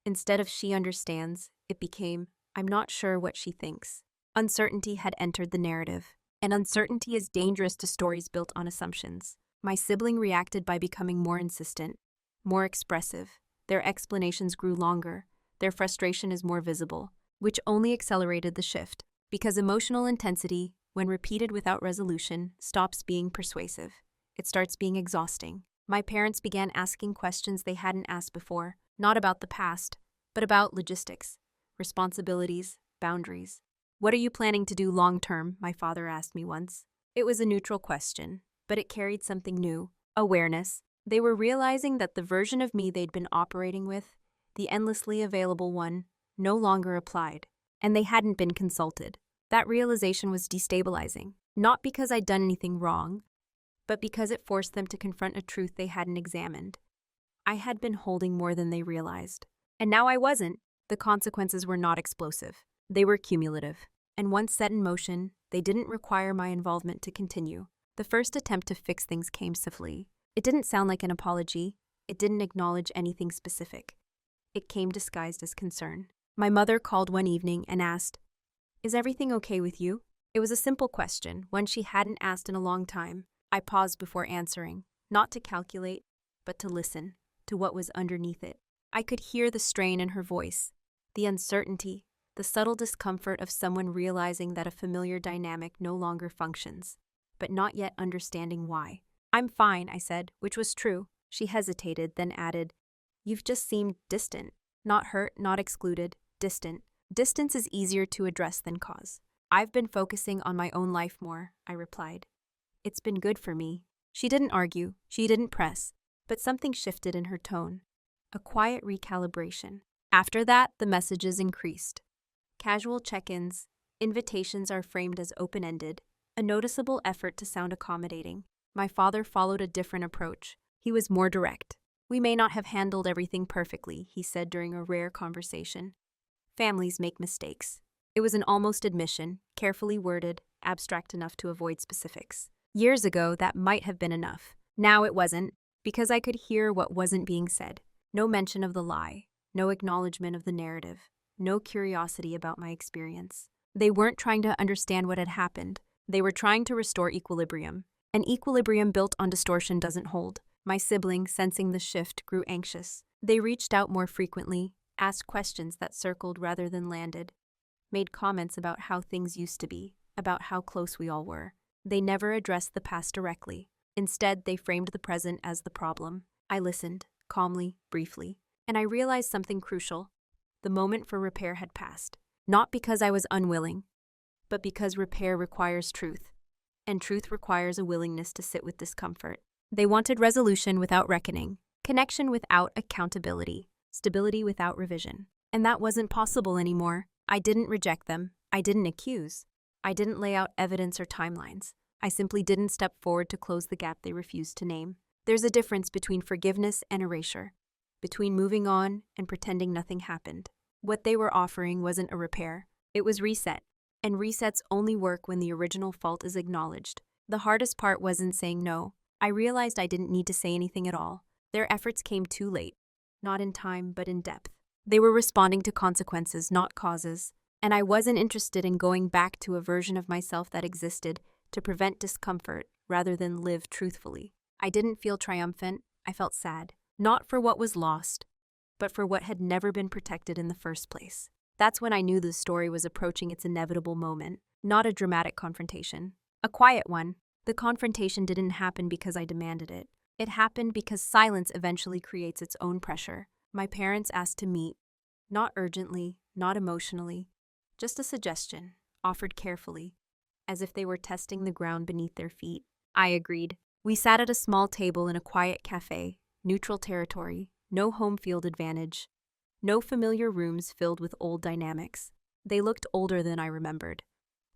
Instead of "She understands," it became "I'm not sure what she thinks." Uncertainty had entered the narrative. And uncertainty is dangerous to stories built on assumptions. My sibling reacted by becoming more insistent, more expressive. Their explanations grew longer. Their frustration is more visible, which only accelerated the shift. Because emotional intensity, when repeated without resolution, stops being persuasive. It starts being exhausting. My parents began asking questions they hadn't asked before, not about the past, but about logistics, responsibilities, boundaries. "What are you planning to do long-term?" my father asked me once. It was a neutral question, but it carried something new, awareness. They were realizing that the version of me they'd been operating with, the endlessly available one, no longer applied, and they hadn't been consulted. That realization was destabilizing, not because I'd done anything wrong, but because it forced them to confront a truth they hadn't examined. I had been holding more than they realized. And now I wasn't. The consequences were not explosive. They were cumulative. And once set in motion, they didn't require my involvement to continue. The first attempt to fix things came swiftly. It didn't sound like an apology. It didn't acknowledge anything specific. It came disguised as concern. My mother called one evening and asked, "Is everything okay with you?" It was a simple question, one she hadn't asked in a long time. I paused before answering, not to calculate, but to listen to what was underneath it. I could hear the strain in her voice, the uncertainty, the subtle discomfort of someone realizing that a familiar dynamic no longer functions, but not yet understanding why. "I'm fine," I said, which was true. She hesitated, then added, "You've just seemed distant. Not hurt, not excluded, distant. Distance is easier to address than cause." "I've been focusing on my own life more," I replied. "It's been good for me." She didn't argue, she didn't press, but something shifted in her tone. A quiet recalibration. After that, the messages increased. Casual check-ins, invitations are framed as open-ended, a noticeable effort to sound accommodating. My father followed a different approach. He was more direct. "We may not have handled everything perfectly," he said during a rare conversation. "Families make mistakes." It was an almost admission, carefully worded, abstract enough to avoid specifics. Years ago, that might have been enough. Now it wasn't, because I could hear what wasn't being said. No mention of the lie, no acknowledgement of the narrative, no curiosity about my experience. They weren't trying to understand what had happened. They were trying to restore equilibrium. An equilibrium built on distortion doesn't hold. My sibling, sensing the shift, grew anxious. They reached out more frequently, asked questions that circled rather than landed, made comments about how things used to be, about how close we all were. They never addressed the past directly. Instead, they framed the present as the problem. I listened, calmly, briefly, and I realized something crucial. The moment for repair had passed. Not because I was unwilling, but because repair requires truth, and truth requires a willingness to sit with discomfort. They wanted resolution without reckoning, connection without accountability, stability without revision. And that wasn't possible anymore. I didn't reject them. I didn't accuse. I didn't lay out evidence or timelines. I simply didn't step forward to close the gap they refused to name. There's a difference between forgiveness and erasure, between moving on and pretending nothing happened. What they were offering wasn't a repair. It was reset. And resets only work when the original fault is acknowledged. The hardest part wasn't saying no. I realized I didn't need to say anything at all. Their efforts came too late. Not in time, but in depth. They were responding to consequences, not causes. And I wasn't interested in going back to a version of myself that existed to prevent discomfort rather than live truthfully. I didn't feel triumphant. I felt sad. Not for what was lost, but for what had never been protected in the first place. That's when I knew the story was approaching its inevitable moment, not a dramatic confrontation. A quiet one. The confrontation didn't happen because I demanded it. It happened because silence eventually creates its own pressure. My parents asked to meet, not urgently, not emotionally, just a suggestion, offered carefully, as if they were testing the ground beneath their feet. I agreed. We sat at a small table in a quiet cafe, neutral territory, no home field advantage. No familiar rooms filled with old dynamics. They looked older than I remembered,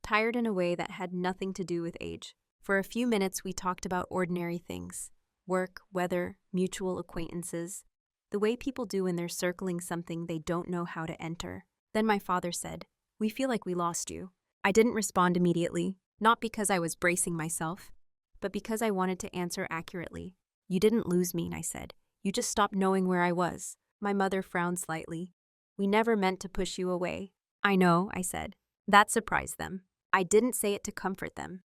tired in a way that had nothing to do with age. For a few minutes, we talked about ordinary things: work, weather, mutual acquaintances, the way people do when they're circling something they don't know how to enter. Then my father said, "We feel like we lost you." I didn't respond immediately, not because I was bracing myself, but because I wanted to answer accurately. "You didn't lose me," I said. "You just stopped knowing where I was." My mother frowned slightly. "We never meant to push you away." "I know," I said. That surprised them. I didn't say it to comfort them.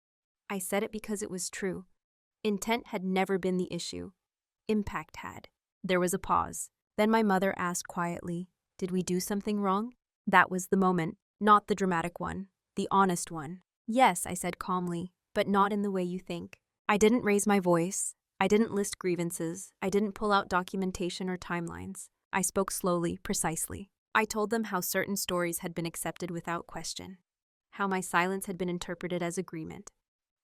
I said it because it was true. Intent had never been the issue. Impact had. There was a pause. Then my mother asked quietly, "Did we do something wrong?" That was the moment, not the dramatic one, the honest one. "Yes," I said calmly, "but not in the way you think." I didn't raise my voice. I didn't list grievances. I didn't pull out documentation or timelines. I spoke slowly, precisely. I told them how certain stories had been accepted without question, how my silence had been interpreted as agreement,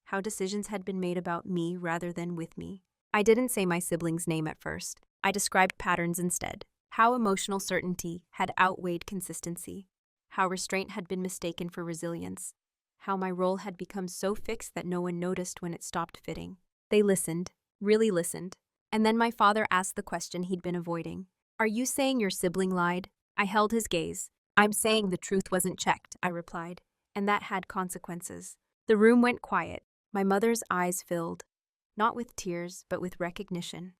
how decisions had been made about me rather than with me. I didn't say my sibling's name at first. I described patterns instead, how emotional certainty had outweighed consistency, how restraint had been mistaken for resilience, how my role had become so fixed that no one noticed when it stopped fitting. They listened, really listened, and then my father asked the question he'd been avoiding. "Are you saying your sibling lied?" I held his gaze. "I'm saying the truth wasn't checked," I replied, and that had consequences. The room went quiet. My mother's eyes filled, not with tears, but with recognition.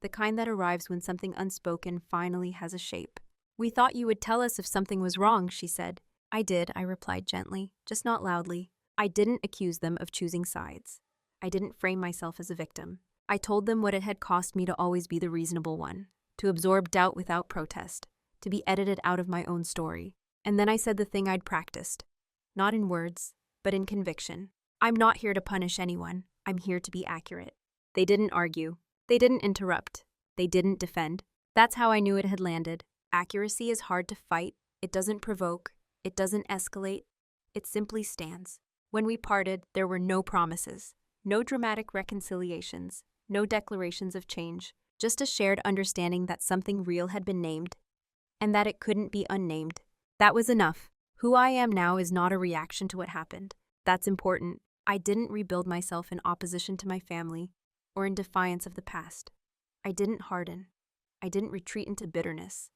The kind that arrives when something unspoken finally has a shape. "We thought you would tell us if something was wrong," she said. "I did," I replied gently, just not loudly. I didn't accuse them of choosing sides. I didn't frame myself as a victim. I told them what it had cost me to always be the reasonable one, to absorb doubt without protest, to be edited out of my own story. And then I said the thing I'd practiced, not in words, but in conviction. "I'm not here to punish anyone. I'm here to be accurate." They didn't argue. They didn't interrupt. They didn't defend. That's how I knew it had landed. Accuracy is hard to fight. It doesn't provoke. It doesn't escalate. It simply stands. When we parted, there were no promises, no dramatic reconciliations, no declarations of change, just a shared understanding that something real had been named, and that it couldn't be unnamed. That was enough. Who I am now is not a reaction to what happened. That's important. I didn't rebuild myself in opposition to my family or in defiance of the past. I didn't harden. I didn't retreat into bitterness.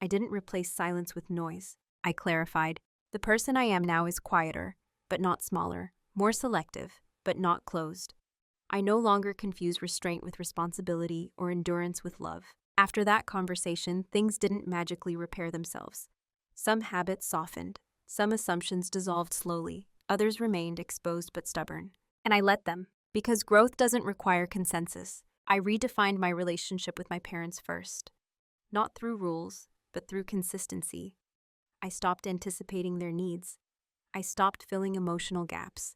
I didn't replace silence with noise. I clarified. The person I am now is quieter, but not smaller, more selective, but not closed. I no longer confuse restraint with responsibility or endurance with love. After that conversation, things didn't magically repair themselves. Some habits softened, Some assumptions dissolved slowly, others remained exposed but stubborn. And I let them, because growth doesn't require consensus. I redefined my relationship with my parents first. Not through rules, but through consistency. I stopped anticipating their needs. I stopped filling emotional gaps.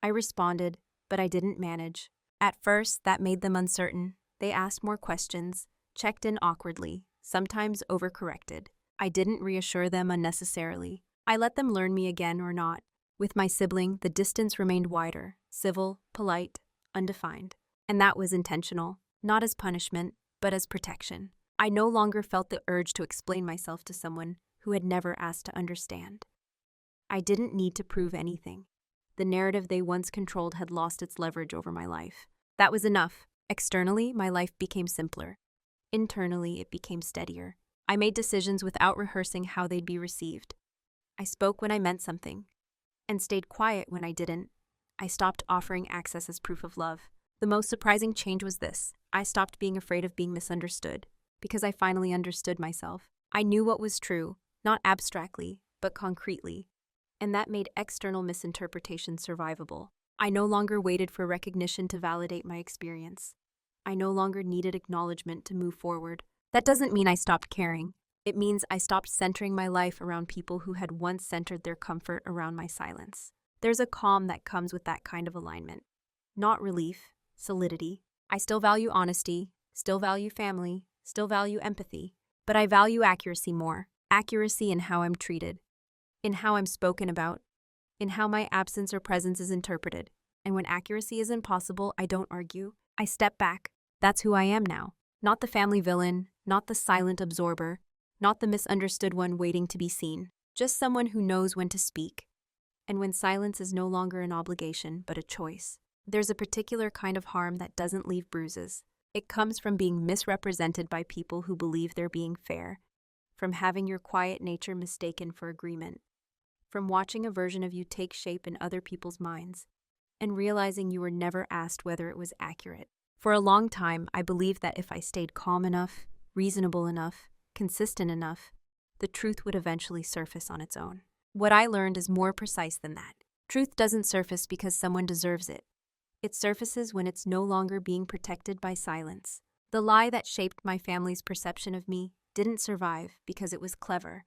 I responded, but I didn't manage. At first, that made them uncertain. They asked more questions, checked in awkwardly, sometimes overcorrected. I didn't reassure them unnecessarily. I let them learn me again or not. With my sibling, the distance remained wider, civil, polite, undefined. And that was intentional, not as punishment, but as protection. I no longer felt the urge to explain myself to someone who had never asked to understand. I didn't need to prove anything. The narrative they once controlled had lost its leverage over my life. That was enough. Externally, my life became simpler. Internally, it became steadier. I made decisions without rehearsing how they'd be received. I spoke when I meant something, and stayed quiet when I didn't. I stopped offering access as proof of love. The most surprising change was this. I stopped being afraid of being misunderstood, because I finally understood myself. I knew what was true, not abstractly, but concretely, and that made external misinterpretation survivable. I no longer waited for recognition to validate my experience. I no longer needed acknowledgement to move forward. That doesn't mean I stopped caring. It means I stopped centering my life around people who had once centered their comfort around my silence. There's a calm that comes with that kind of alignment. Not relief, solidity. I still value honesty, still value family, still value empathy, but I value accuracy more. Accuracy in how I'm treated, in how I'm spoken about, in how my absence or presence is interpreted. And when accuracy isn't possible, I don't argue. I step back. That's who I am now. Not the family villain, not the silent absorber, not the misunderstood one waiting to be seen. Just someone who knows when to speak, and when silence is no longer an obligation, but a choice. There's a particular kind of harm that doesn't leave bruises. It comes from being misrepresented by people who believe they're being fair, from having your quiet nature mistaken for agreement, from watching a version of you take shape in other people's minds, and realizing you were never asked whether it was accurate. For a long time, I believed that if I stayed calm enough, reasonable enough, consistent enough, the truth would eventually surface on its own. What I learned is more precise than that. Truth doesn't surface because someone deserves it. It surfaces when it's no longer being protected by silence. The lie that shaped my family's perception of me didn't survive because it was clever.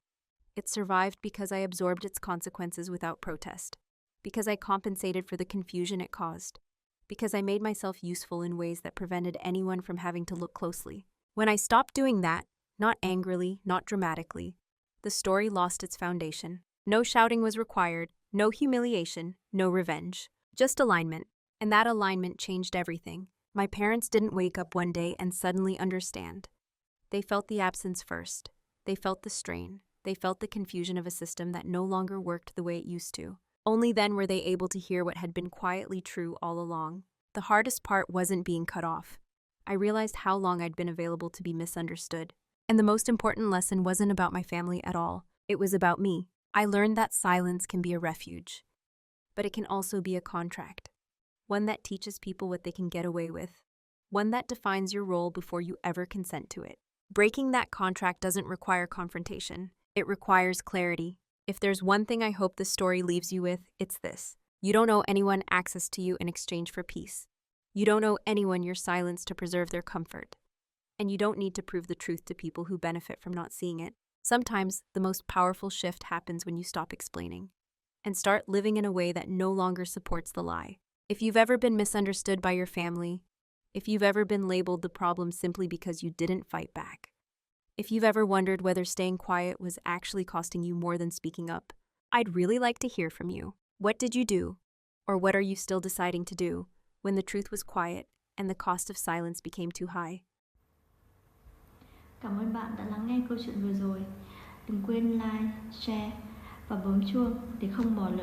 It survived because I absorbed its consequences without protest, because I compensated for the confusion it caused, because I made myself useful in ways that prevented anyone from having to look closely. When I stopped doing that, not angrily, not dramatically, the story lost its foundation. No shouting was required, no humiliation, no revenge, just alignment. And that alignment changed everything. My parents didn't wake up one day and suddenly understand. They felt the absence first. They felt the strain. They felt the confusion of a system that no longer worked the way it used to. Only then were they able to hear what had been quietly true all along. The hardest part wasn't being cut off. I realized how long I'd been available to be misunderstood. And the most important lesson wasn't about my family at all. It was about me. I learned that silence can be a refuge, but it can also be a contract. One that teaches people what they can get away with. One that defines your role before you ever consent to it. Breaking that contract doesn't require confrontation. It requires clarity. If there's one thing I hope this story leaves you with, it's this. You don't owe anyone access to you in exchange for peace. You don't owe anyone your silence to preserve their comfort. And you don't need to prove the truth to people who benefit from not seeing it. Sometimes the most powerful shift happens when you stop explaining and start living in a way that no longer supports the lie. If you've ever been misunderstood by your family, if you've ever been labeled the problem simply because you didn't fight back, if you've ever wondered whether staying quiet was actually costing you more than speaking up, I'd really like to hear from you. What did you do, or what are you still deciding to do, when the truth was quiet and the cost of silence became too high? Cảm ơn bạn đã lắng nghe câu chuyện vừa rồi. Đừng quên like, share và bấm chuông để không bỏ lỡ